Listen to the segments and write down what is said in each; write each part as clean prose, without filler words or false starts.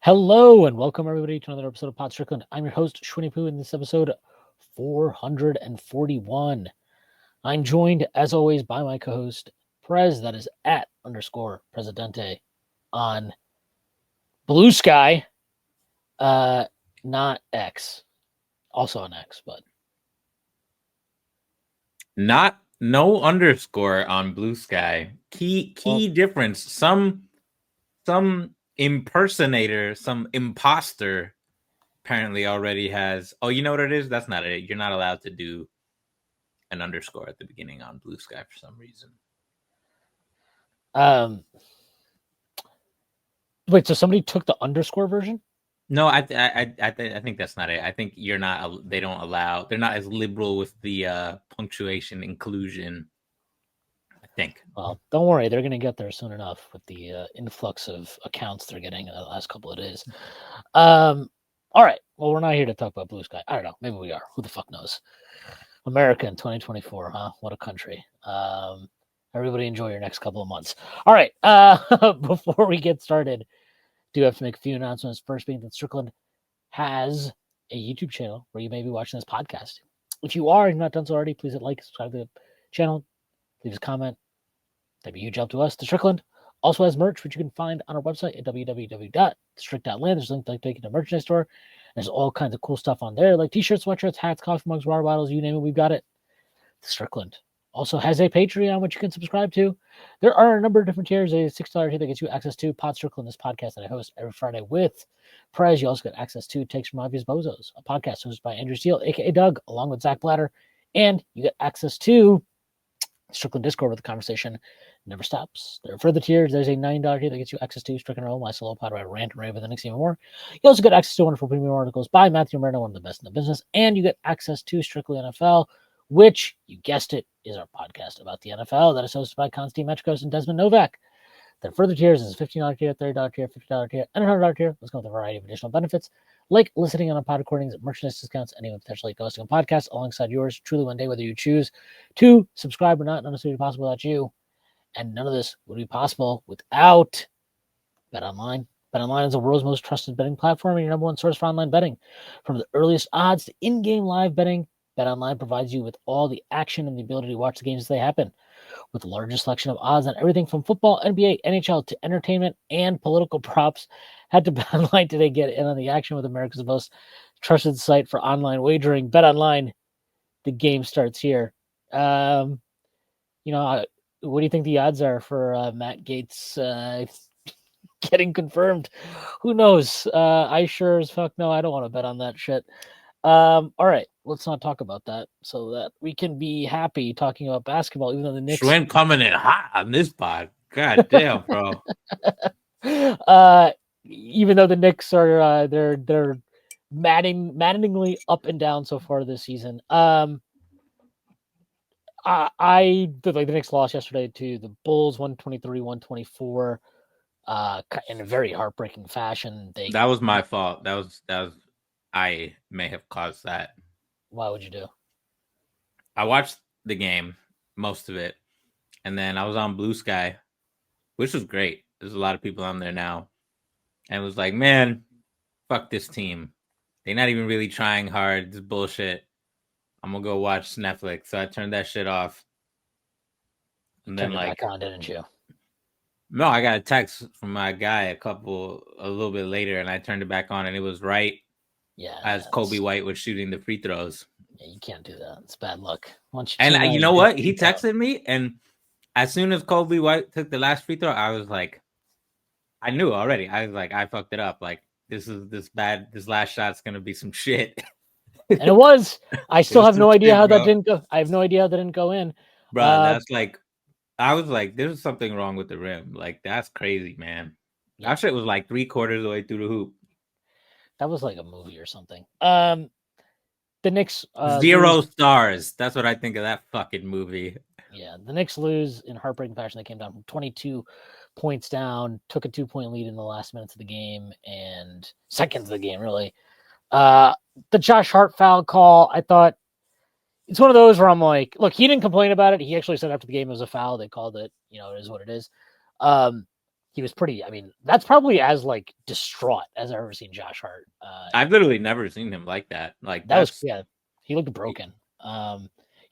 Hello and welcome everybody to another episode of Pod Strickland. I'm your host, Shwin and Prez, in this episode 441. I'm joined, as always, by my co-host, Prez, that is @_Presidente on Blue Sky, not X. Also on X, but no underscore on Blue Sky. Key difference. Some impersonator, some imposter apparently already has. Oh, you know what it is? That's not it. You're not allowed to do an underscore at the beginning on Blue Sky for some reason. Wait, so somebody took the underscore version? No, I think that's not it. I think you're not. They don't allow. They're not as liberal with the punctuation inclusion. I think. Well, don't worry. They're going to get there soon enough with the influx of accounts they're getting in the last couple of days. All right. Well, we're not here to talk about Blue Sky. I don't know. Maybe we are. Who the fuck knows? America in 2024, huh? What a country. Everybody enjoy your next couple of months. All right. Before we get started, do have to make a few announcements. First being that Strickland has a YouTube channel where you may be watching this podcast. If you are and you've not done so already, please hit like, subscribe to the channel, leave us a comment. That'd be a huge help to us. The Strickland also has merch, which you can find on our website at www.strick.land. There's a link to take you to the merchandise store. There's all kinds of cool stuff on there, like t-shirts, sweatshirts, hats, coffee mugs, water bottles, you name it, we've got it. The Strickland also has a Patreon, which you can subscribe to. There are a number of different tiers. A $6 tier that gets you access to Pod Strickland, this podcast that I host every Friday with Prez. You also get access to Takes from Obvious Bozos, a podcast hosted by Andrew Steele, a.k.a. Doug, along with Zach Blatter. And you get access to Strickland Discord, where the conversation never stops. There are further tiers. There's a $9 tier that gets you access to Strickland Roll, my solo pod where I rant and rave with the Knicks even more. You also get access to wonderful premium articles by Matthew Moreno, one of the best in the business, and you get access to Strictly NFL, which, you guessed it, is our podcast about the NFL that is hosted by Konstantin Metrikos and Desmond Novak. There are further tiers. There's a $15 tier, $30 tier, $50 tier, and a $100 tier. Let's go with a variety of additional benefits, like listening on pod recordings, merchandise discounts, and even potentially hosting a podcast alongside yours truly one day, whether you choose to subscribe or not. None of this would be possible without you, and none of this would be possible without BetOnline. BetOnline is the world's most trusted betting platform and your number one source for online betting. From the earliest odds to in-game live betting, BetOnline provides you with all the action and the ability to watch the games as they happen. With the largest selection of odds on everything from football, NBA, NHL to entertainment and political props, head to BetOnline today. Get in on the action with America's most trusted site for online wagering. BetOnline, the game starts here. What do you think the odds are for Matt Gaetz getting confirmed? Who knows? I sure as fuck no. I don't want to bet on that shit. All right, let's not talk about that so that we can be happy talking about basketball, even though the Knicks... Shwin coming in hot on this pod. God damn, bro. Even though the Knicks are they're maddeningly up and down so far this season. I did the Knicks lost yesterday to the Bulls, 123-124, in a very heartbreaking fashion. That was my fault. That was I may have caused that. Why would you do? I watched the game, most of it, and then I was on Blue Sky, which was great. There's a lot of people on there now, and it was like, man, fuck this team. They're not even really trying hard. This bullshit. I'm gonna go watch Netflix. So I turned that shit off. And then back on, didn't you? No, I got a text from my guy a little bit later, and I turned it back on, and it was right. Yeah, as Kobe White was shooting the free throws. Yeah, you can't do that. It's bad luck. And you know what? He texted me, and as soon as Kobe White took the last free throw, I was like, I knew already. I was like, I fucked it up. Like, this last shot's gonna be some shit. And it was. I still have no idea how that didn't go. I have no idea how that didn't go in. Bro, that's like, I was like, there's something wrong with the rim. Like, that's crazy, man. Yeah. That shit was like 3/4 of the way through the hoop. That was like a movie or something. The Knicks 0 stars. That's what I think of that fucking movie. Yeah, the Knicks lose in heartbreaking fashion. They came down from 22 points down, took a 2-point lead in the last minutes of the game and seconds of the game, really. The Josh Hart foul call, I thought it's one of those where I'm like, look, he didn't complain about it. He actually said after the game it was a foul. They called it, it is what it is. he was pretty. I mean, that's probably as like distraught as I've ever seen Josh Hart. I've literally never seen him like that. Like That was that's he looked broken. I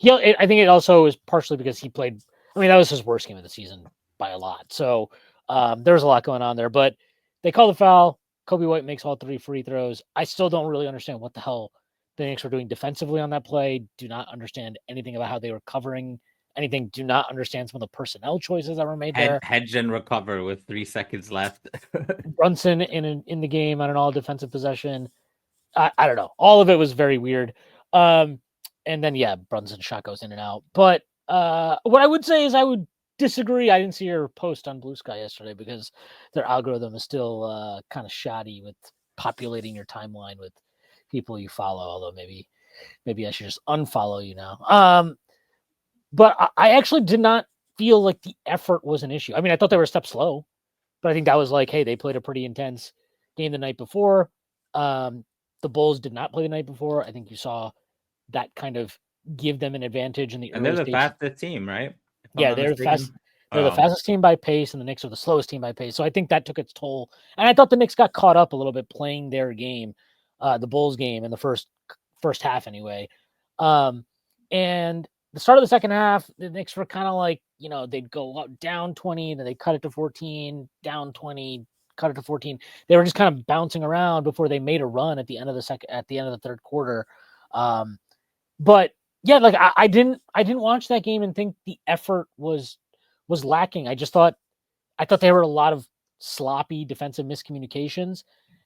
think it also is partially because he played. I mean, that was his worst game of the season by a lot. So there was a lot going on there. But they call the foul. Kobe White makes all 3 free throws. I still don't really understand what the hell the Knicks were doing defensively on that play. Do not understand anything about how they were covering anything. Do not understand some of the personnel choices that were made there. hedge and recover with 3 seconds left. Brunson in the game on an all defensive possession. I don't know. All of it was very weird. And then Brunson shot goes in and out. But what I would say is I would disagree. I didn't see your post on Blue Sky yesterday because their algorithm is still kind of shoddy with populating your timeline with people you follow. Although maybe I should just unfollow you now. But I actually did not feel like the effort was an issue. I mean, I thought they were a step slow, but I think that was like, hey, they played a pretty intense game the night before. The Bulls did not play the night before. I think you saw that kind of give them an advantage in the And they're early the stage. fastest team, right? Yeah, they're the fastest team by pace, and the Knicks are the slowest team by pace. So I think that took its toll. And I thought the Knicks got caught up a little bit playing their game, the Bulls game in the first half anyway. And the start of the second half, the Knicks were kind of like, they'd go down 20, then they cut it to 14, down 20, cut it to 14. They were just kind of bouncing around before they made a run at the end of the third quarter. But yeah, like I didn't watch that game and think the effort was lacking. I thought there were a lot of sloppy defensive miscommunications,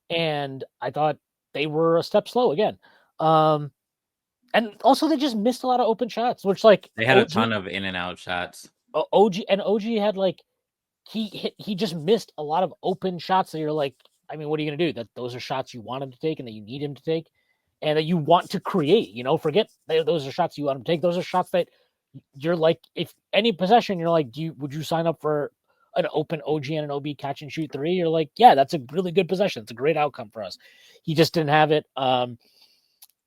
and I thought they were a step slow again. And also they just missed a lot of open shots, which like they had a ton of in and out shots. OG had like he just missed a lot of open shots that you're like, I mean, what are you going to do? That those are shots you want him to take and that you need him to take and that you want to create, forget those are shots you want him to take. Those are shots that you're like, if any possession, you're like, would you sign up for an open OG and an OB catch and shoot 3? You're like, yeah, that's a really good possession. It's a great outcome for us. He just didn't have it.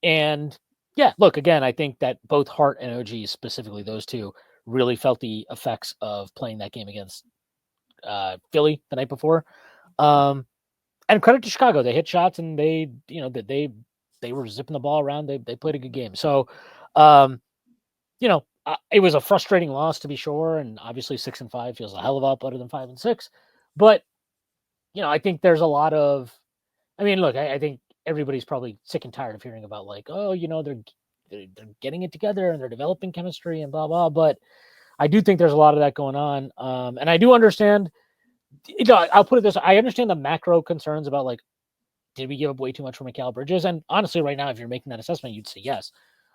And yeah, look, again, I think that both Hart and OG, specifically those two, really felt the effects of playing that game against Philly the night before. And credit to Chicago. They hit shots and they were zipping the ball around. They played a good game. So, it was a frustrating loss to be sure. And obviously 6-5 feels a hell of a lot better than 5-6. But, I think there's a lot of, look, I think everybody's probably sick and tired of hearing about like, oh, they're getting it together and they're developing chemistry and blah, blah. But I do think there's a lot of that going on. And I do understand, I'll put it this way. I understand the macro concerns about like, did we give up way too much for Mikal Bridges? And honestly, right now, if you're making that assessment, you'd say yes.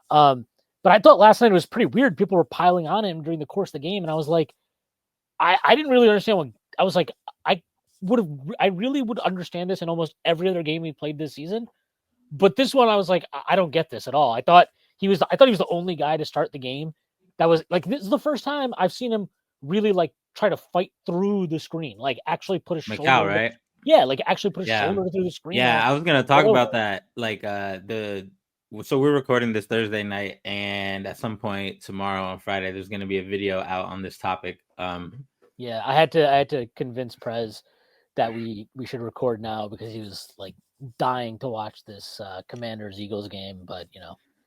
But I thought last night it was pretty weird. People were piling on him during the course of the game. And I was like, I didn't really understand what I was like. I really would understand this in almost every other game we played this season. But this one, I was like, I don't get this at all. I thought he was the only guy to start the game. That was like, this is the first time I've seen him really like try to fight through the screen, like actually put a shoulder. Mikal, right? Yeah, like actually put a shoulder through the screen. Yeah, I was gonna talk about that. Like so we're recording this Thursday night, and at some point tomorrow on Friday, there's gonna be a video out on this topic. Yeah, I had to convince Prez that we should record now because he was like dying to watch this Commanders Eagles game, but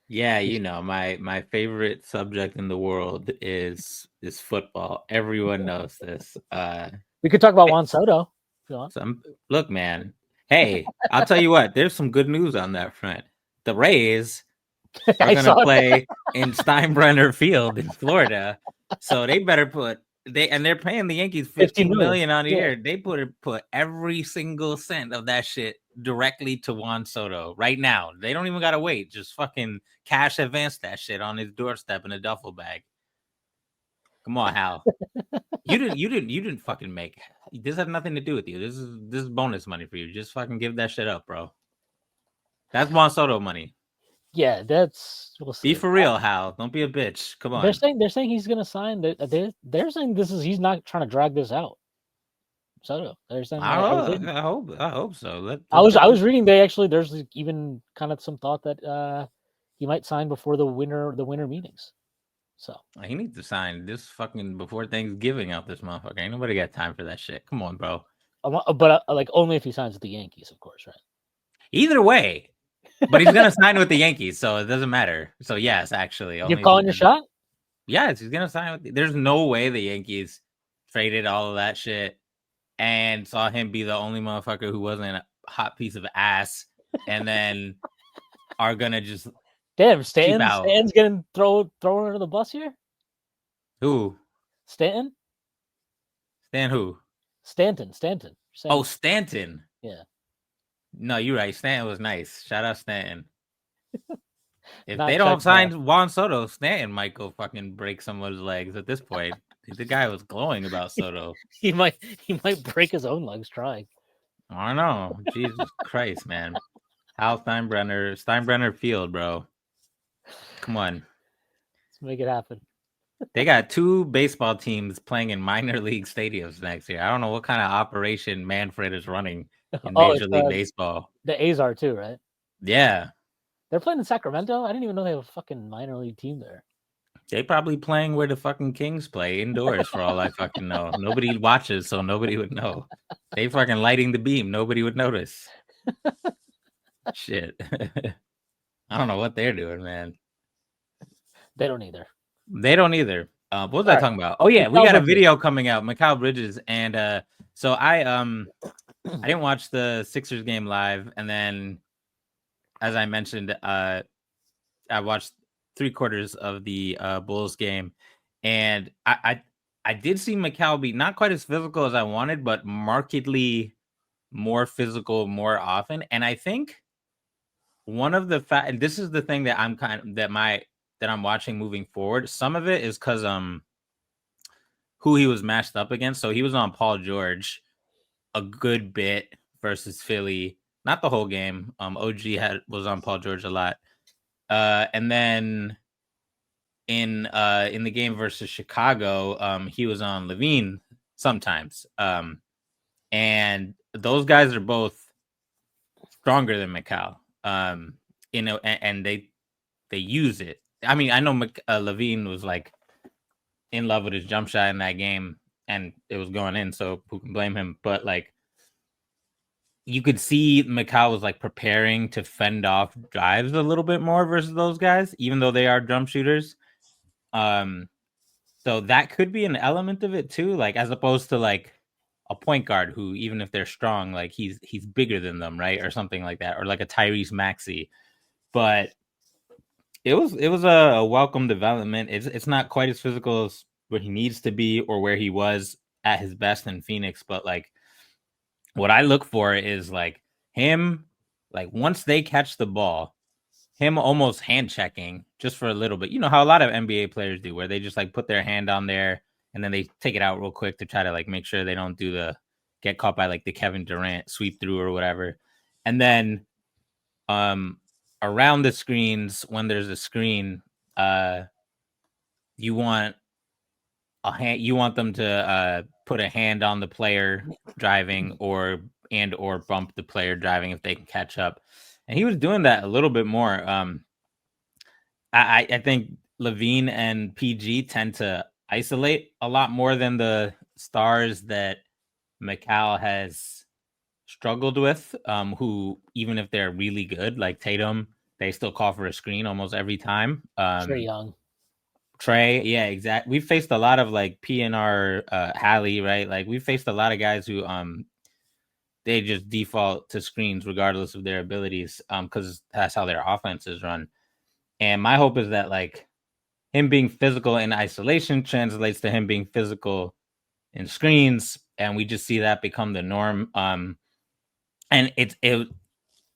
yeah, my favorite subject in the world is football. Everyone knows this. We could talk about Juan Soto if you want. Look, man. Hey, I'll tell you what, there's some good news on that front. The Rays are gonna play in Steinbrenner Field in Florida. So they better they're paying the Yankees $15 million on the year. They put every single cent of that shit directly to Juan Soto right now. They don't even gotta wait. Just fucking cash advance that shit on his doorstep in a duffel bag. Come on, Hal. You didn't fucking make. This had nothing to do with you. This is bonus money for you. Just fucking give that shit up, bro. That's Juan Soto money. Yeah, be for real, Hal. Don't be a bitch. Come on. They're saying he's gonna sign. They're saying he's not trying to drag this out. Soto. They're saying I hope so. I was reading there's even kind of some thought that he might sign before the winter meetings. So He needs to sign this fucking before Thanksgiving out this motherfucker. Ain't nobody got time for that shit. Come on, bro. but like only if he signs with the Yankees, of course, right? Either way, but he's gonna sign with the Yankees, so it doesn't matter. So yes, actually, You're only if he calling your does. shot? Yes, he's gonna sign with. There's no way the Yankees traded all of that shit and saw him be the only motherfucker who wasn't a hot piece of ass, and then are gonna just Damn, cheap out. Stanton's getting thrown under the bus here. Who? Stanton? Stan who? Stanton. Oh, Stanton. Yeah. No, you're right. Stanton was nice. Shout out Stanton. If Not they don't checking out. sign Juan Soto, Stanton might go fucking break someone's legs at this point. The guy was glowing about Soto. He might break his own legs trying. I don't know. Jesus Christ, man. Hal Steinbrenner Field, bro. Come on. Let's make it happen. They got 2 baseball teams playing in minor league stadiums next year. I don't know what kind of operation Manfred is running in Major League Baseball. The A's are too, right? Yeah. They're playing in Sacramento? I didn't even know they have a fucking minor league team there. They probably playing where the fucking Kings play, indoors, for all I fucking know. Nobody watches, so nobody would know. They fucking lighting the beam. Nobody would notice. Shit. I don't know what they're doing, man. They don't either. What was I talking about? Oh yeah, we got a video coming out, Mikal Bridges, and so I didn't watch the Sixers game live, and then as I mentioned, I watched 3/4 of the Bulls game, and I did see Mikal be not quite as physical as I wanted, but markedly more physical more often, and I think one of the and this is the thing that I'm watching moving forward. Some of it is because who he was matched up against. So he was on Paul George a good bit versus Philly, not the whole game. OG was on Paul George a lot, and then in the game versus Chicago, he was on Levine sometimes, and those guys are both stronger than Mikal. And they use it. I mean, I know Levine was like in love with his jump shot in that game, and it was going in, so who can blame him? But like, you could see Mikal was like preparing to fend off drives a little bit more versus those guys, even though they are jump shooters. So that could be an element of it too, like as opposed to like a point guard who, even if they're strong, like he's bigger than them, right, or something like that, or like a Tyrese Maxey. But it was a welcome development. It's not quite as physical as where he needs to be or where he was at his best in Phoenix, but like what I look for is like him, like once they catch the ball, him almost hand checking just for a little bit. You know how a lot of NBA players do, where they just like put their hand on there and then they take it out real quick to try to like make sure they don't get caught by like the Kevin Durant sweep through or whatever. And then around the screens, when there's a screen, you want them to put a hand on the player driving or bump the player driving if they can catch up. And he was doing that a little bit more. I think Levine and PG tend to isolate a lot more than the stars that Mikal has struggled with, who, even if they're really good, like Tatum, they still call for a screen almost every time. Trey, yeah, exactly. We've faced a lot of like PNR, Hallie, right? Like we've faced a lot of guys who they just default to screens regardless of their abilities, because that's how their offenses run. And my hope is that like him being physical in isolation translates to him being physical in screens, and we just see that become the norm. And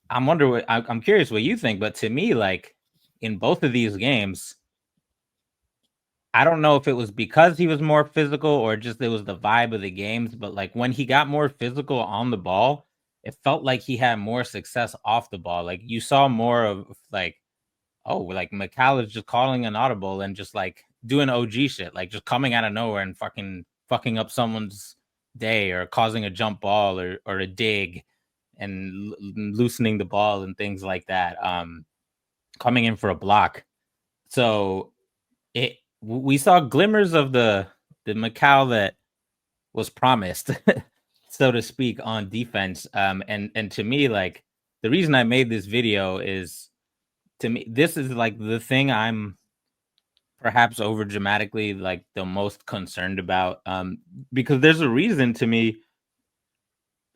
I'm curious what you think, but to me, like in both of these games, I don't know if it was because he was more physical or just it was the vibe of the games, but like when he got more physical on the ball, it felt like he had more success off the ball. Like you saw more of like, oh, like Mikal is just calling an audible and just like doing OG shit, like just coming out of nowhere and fucking up someone's day or causing a jump ball or a dig and loosening the ball and things like that. Coming in for a block. So we saw glimmers of the Macau that was promised, so to speak, on defense. And to me, like, the reason I made this video is, to me, this is like the thing I'm perhaps over dramatically like the most concerned about. Because there's a reason to me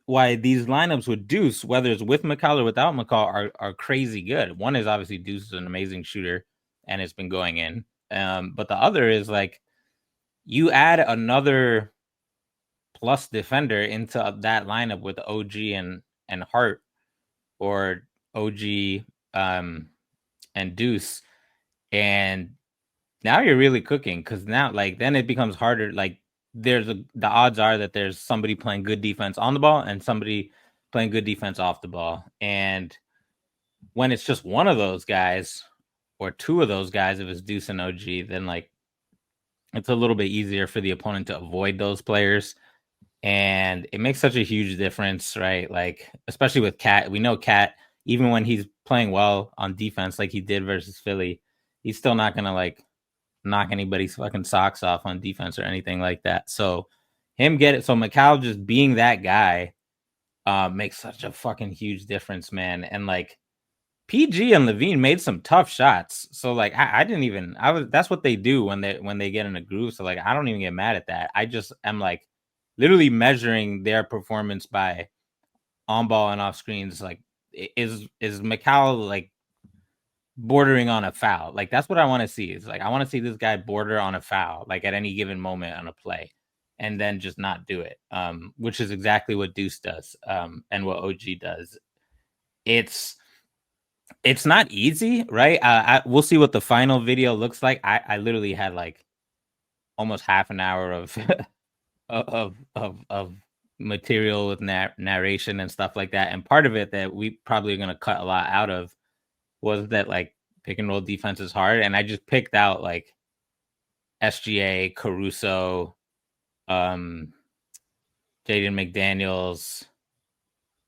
why these lineups with Deuce, whether it's with McCall or without McCall, are crazy good. One is obviously Deuce is an amazing shooter and it's been going in. But the other is like, you add another plus defender into that lineup with OG and Hart, or OG and Deuce, and now you're really cooking, because now, like, then it becomes harder. Like, the odds are that there's somebody playing good defense on the ball and somebody playing good defense off the ball. And when it's just one of those guys or two of those guys, if it's Deuce and OG, then like it's a little bit easier for the opponent to avoid those players. And it makes such a huge difference, right? Like, especially with Cat, we know Cat, even when he's playing well on defense, like he did versus Philly, he's still not gonna like knock anybody's fucking socks off on defense or anything like that. So Macau just being that guy makes such a fucking huge difference, man. And like, PG and Levine made some tough shots. So like, I didn't even, that's what they do when they get in a groove. So like, I don't even get mad at that. I just am like literally measuring their performance by on ball and off screens. Like, is Macau like bordering on a foul? Like, that's what I want to see. Is like, I want to see this guy border on a foul, like at any given moment on a play, and then just not do it. Which is exactly what Deuce does, and what OG does. It's not easy, right? We'll see what the final video looks like. I literally had like almost half an hour of of material with narration and stuff like that, and part of it that we probably are going to cut a lot out of was that like pick and roll defense is hard, and I just picked out like SGA, Caruso, Jaden McDaniels,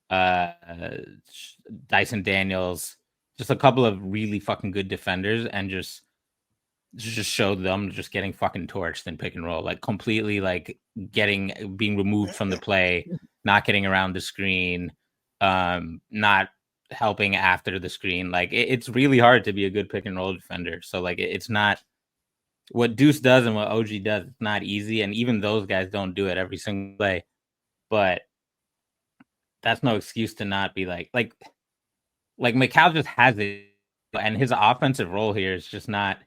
uh, Dyson Daniels, just a couple of really fucking good defenders, and just showed them just getting fucking torched in pick and roll, like completely like being removed from the play, not getting around the screen, not helping after the screen. Like, it's really hard to be a good pick and roll defender. So like, it's not what Deuce does and what OG does. It's not easy, and even those guys don't do it every single play. But that's no excuse to not be like Macau just has it, and his offensive role here is just not.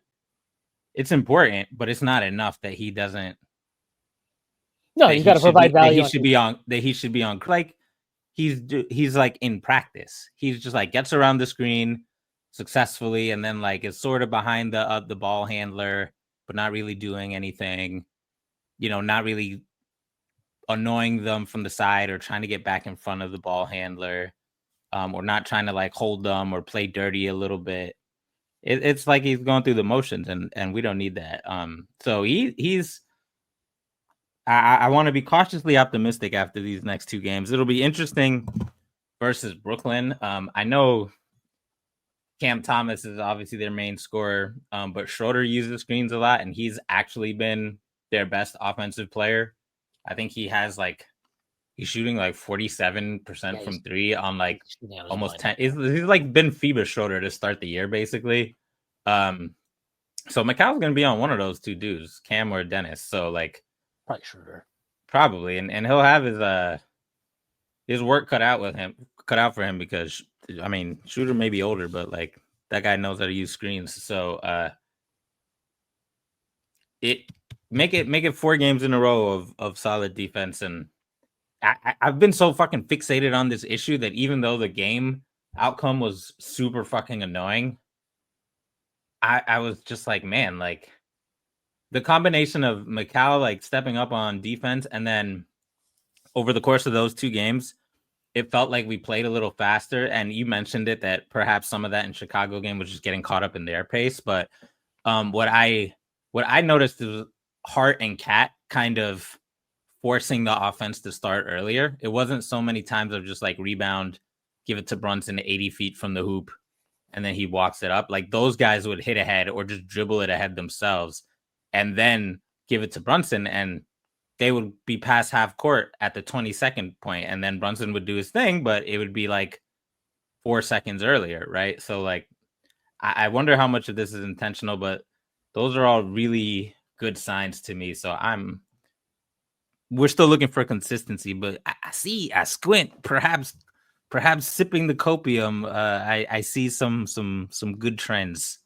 It's important, but it's not enough that he doesn't. No, he's got to provide value. That he should be on. Like, he's like in practice. He's just like gets around the screen successfully, and then like is sort of behind the ball handler, but not really doing anything. You know, not really annoying them from the side or trying to get back in front of the ball handler, or not trying to like hold them or play dirty a little bit. It's like he's going through the motions, and we don't need that. So he's. I want to be cautiously optimistic after these next two games. It'll be interesting versus Brooklyn. I know Cam Thomas is obviously their main scorer, but Schroeder uses screens a lot, and he's actually been their best offensive player. I think he's shooting like 47% from three on like almost 10. He's like been FIBA Schroeder to start the year, basically. So Macau's going to be on one of those two dudes, Cam or Dennis. So like, probably Schroeder. Probably, and he'll have his work cut out for him, because I mean, Schroeder may be older, but like that guy knows how to use screens. So make it 4 games in a row of solid defense. And I've been so fucking fixated on this issue that even though the game outcome was super fucking annoying, I was just like, man, like the combination of Macau like stepping up on defense, and then over the course of those 2 games, it felt like we played a little faster. And you mentioned it, that perhaps some of that in Chicago game was just getting caught up in their pace. But what I noticed is Hart and Cat kind of forcing the offense to start earlier. It wasn't so many times of just like rebound, give it to Brunson 80 feet from the hoop, and then he walks it up. Like, those guys would hit ahead or just dribble it ahead themselves. and then give it to Brunson, and they would be past half court at the 22nd point, and then Brunson would do his thing, but it would be like 4 seconds earlier, right? So like, I wonder how much of this is intentional, but those are all really good signs to me. So we're still looking for consistency, but I squint, perhaps sipping the copium. I see some good trends.